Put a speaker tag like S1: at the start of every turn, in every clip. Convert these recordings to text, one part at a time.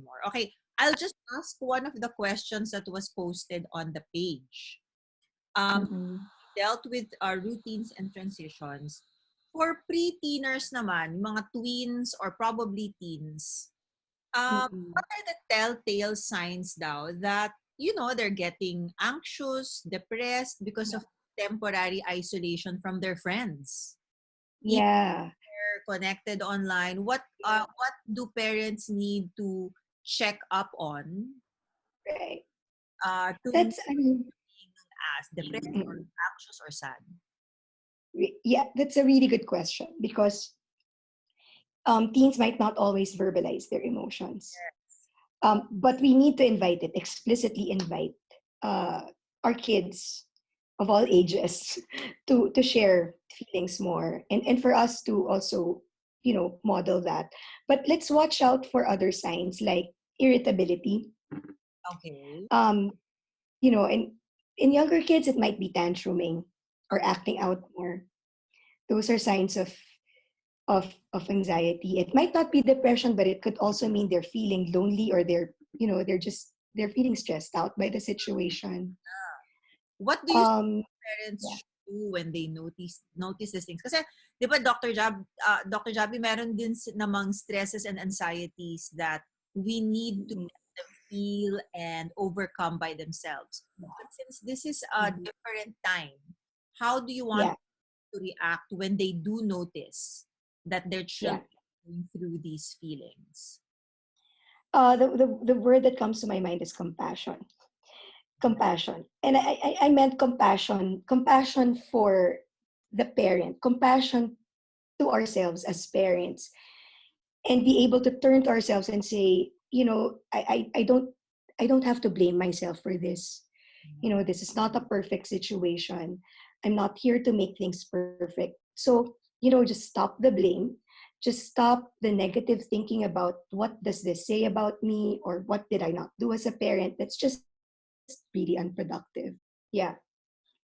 S1: anymore. Okay, I'll just ask one of the questions that was posted on the page.
S2: Mm-mm.
S1: Dealt with routines and transitions. For pre-teeners naman, mga tweens or probably teens,
S2: Mm-mm.
S1: what are the telltale signs daw that, they're getting anxious, depressed because
S2: Yeah.
S1: of temporary isolation from their friends? If
S2: Yeah.
S1: they're connected online, what do parents need to check up on
S2: Right.
S1: to know
S2: That's, I mean,
S1: being as depressed or
S2: mm,
S1: anxious or sad?
S2: yeah, that's a really good question because teens might not always verbalize their emotions. But we need to invite it, explicitly invite uh, our kids of all ages to share feelings more and for us to also, model that. But let's watch out for other signs like irritability.
S1: Okay.
S2: Um, and in younger kids, it might be tantruming or acting out more. Those are signs of anxiety. It might not be depression, but it could also mean they're feeling lonely or they're feeling stressed out by the situation.
S1: What do you
S2: Um,
S1: parents
S2: yeah,
S1: should do when they notice these things? Kasi, di ba, Dr. Jabi, meron din namang stresses and anxieties that we need to
S2: mm,
S1: let them feel and overcome by themselves. But since this is a
S2: mhm,
S1: different time, how do you want
S2: yeah,
S1: to react when they do notice that their
S2: yeah.
S1: children are going through these feelings?
S2: The word that comes to my mind is compassion. Compassion, and I meant compassion for the parent, compassion to ourselves as parents, and be able to turn to ourselves and say, I don't have to blame myself for this. This is not a perfect situation. I'm not here to make things perfect. So, just stop the blame. Just stop the negative thinking about what does this say about me or what did I not do as a parent. That's just really unproductive. Yeah.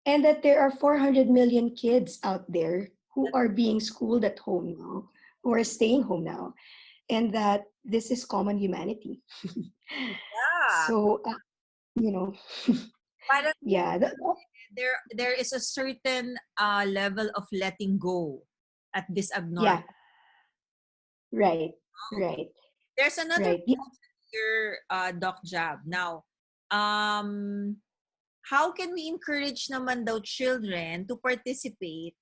S2: And that there are 400 million kids out there who are being schooled at home now, who are staying home now, and that this is common humanity.
S1: Yeah.
S2: So, you know,
S1: Parang
S2: yeah,
S1: there is a certain level of letting go at this abnormal.
S2: yeah, right,
S1: Okay.
S2: right,
S1: There's another
S2: right. Yeah,
S1: question here, Doc Jab. Now, um, how can we encourage naman daw children to participate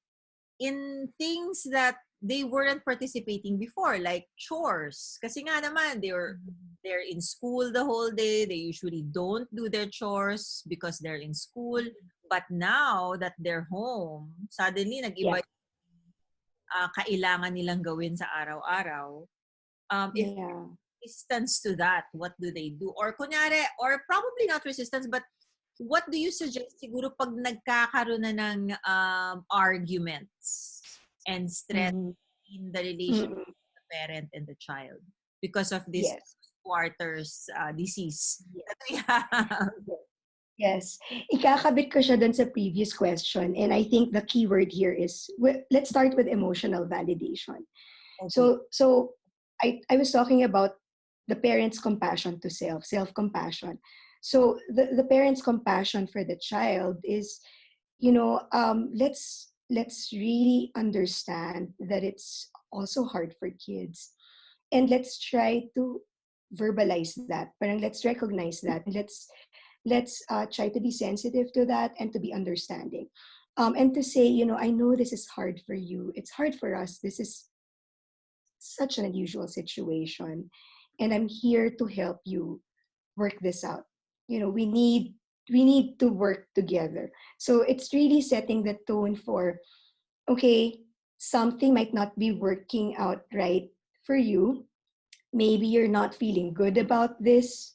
S1: in things that they weren't participating before, like chores? Kasi nga naman, they're in school the whole day. They usually don't do their chores because they're in school. But now that they're home, suddenly
S2: yeah,
S1: nag-iba kailangan nilang gawin sa araw-araw. If
S2: yeah.
S1: resistance to that, what do they do? Or kunyari, or probably not resistance, but what do you suggest siguro pag nagkakaroon na ng arguments and stress
S2: Mhm,
S1: in the relationship
S2: mm.
S1: of the parent and the child because of this
S2: Yes,
S1: quarters disease
S2: yes,
S1: that we have?
S2: yes. Yes. Ikakabit ko siya dun sa previous question, and I think the key word here is let's start with emotional validation.
S1: Okay.
S2: So I was talking about the parents' compassion to self-compassion. So the parents' compassion for the child is, let's really understand that it's also hard for kids. And let's try to verbalize that. Parang let's recognize that. And let's try to be sensitive to that and to be understanding. And to say, I know this is hard for you. It's hard for us. This is such an unusual situation, and I'm here to help you work this out. We need to work together. So it's really setting the tone for, okay, something might not be working out right for you. Maybe you're not feeling good about this.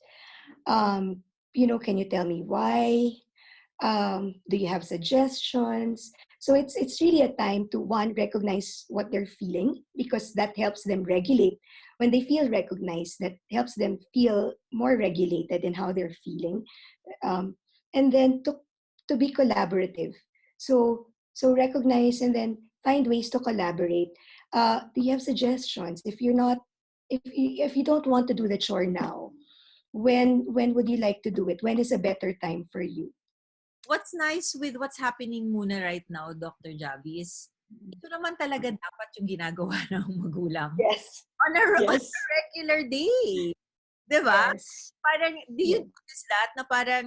S2: Can you tell me why? Do you have suggestions? So it's really a time to one recognize what they're feeling, because that helps them regulate. When they feel recognized, that helps them feel more regulated in how they're feeling. um, and then to be collaborative. So recognize and then find ways to collaborate. Do you have suggestions? If you don't want to do the chore now, when would you like to do it? When is a better time for you?
S1: What's nice with what's happening muna right now, Dr. Javi, is ito naman talaga dapat yung ginagawa ng magulang
S2: Yes.
S1: on
S2: Yes.
S1: a regular day. 'Di ba?
S2: Yes.
S1: Parang, do you
S2: Yes.
S1: notice that? Na parang,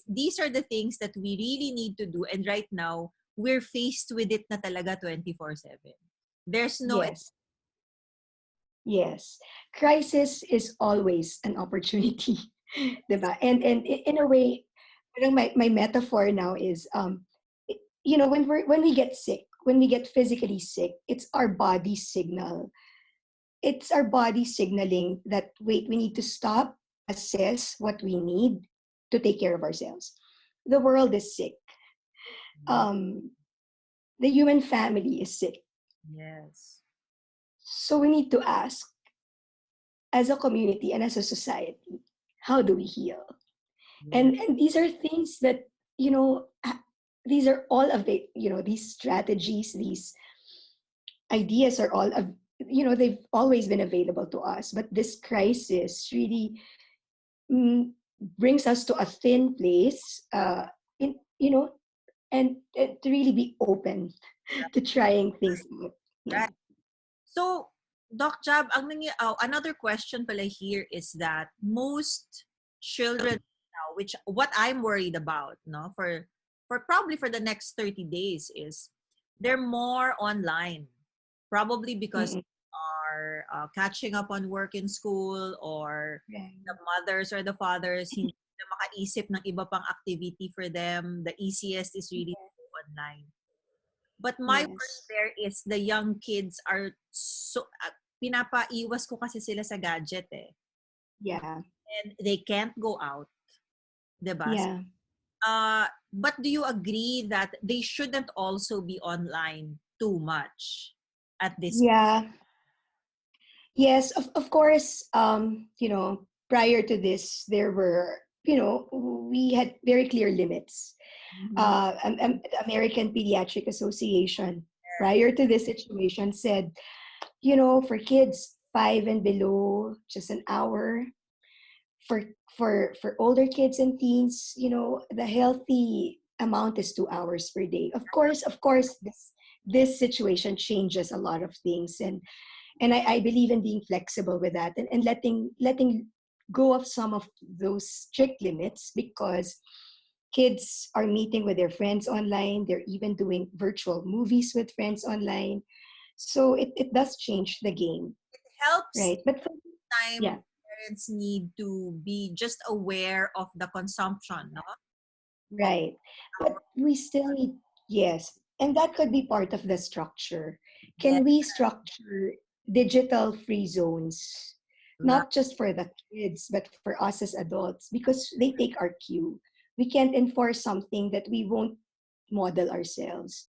S1: these are the things that we really need to do. And right now, we're faced with it na talaga 24/7. There's no,
S2: Yes. Yes. Crisis is always an opportunity. Diba? And in a way, parang my metaphor now is when we get sick, when we get physically sick, it's our body signal. It's our body signaling that wait, we need to stop, assess what we need to take care of ourselves. The world is sick. Um, the human family is sick.
S1: yes.
S2: So we need to ask, as a community and as a society, how do we heal?
S1: Yes.
S2: And these are things that, these are all of it, these strategies, these ideas are all of, they've always been available to us. But this crisis really mm, brings us to a thin place, in, and to really be open to trying things out. Yeah.
S1: Right. So, Doc Jab, another question pala here is that most children now, which what I'm worried about, no, for probably for the next 30 days is they're more online. Probably because
S2: Mm-mm.
S1: are catching up on work in school, or
S2: Right.
S1: the mothers or the fathers hindi na makaisip ng iba pang activity for them. The easiest is really to go online. But my worry
S2: Yes.
S1: there is the young kids are so pinapaiwas ko kasi sila sa gadget eh.
S2: Yeah.
S1: And they can't go out, 'di ba?
S2: Yeah.
S1: But do you agree that they shouldn't also be online too much at this
S2: Yeah. Yes, of course, prior to this, there were, we had very clear limits.
S1: point?
S2: The American Pediatric Association, prior to this situation, said, for kids 5 and below, just an hour. For for older kids and teens, the healthy amount is 2 hours per day. Of course, this situation changes a lot of things, and I believe in being flexible with that, and letting go of some of those strict limits, because kids are meeting with their friends online. They're even doing virtual movies with friends online. So it does change the game,
S1: Helps
S2: right? But
S1: time
S2: yeah,
S1: parents need to be just aware of the consumption, no? Of
S2: right.
S1: our,
S2: But we still need, yes, and that could be part of the structure.
S1: yeah,
S2: Can we structure digital free zones,
S1: right.
S2: not just for the kids, but for us as adults? Because they take our cue. We can't enforce something that we won't model ourselves.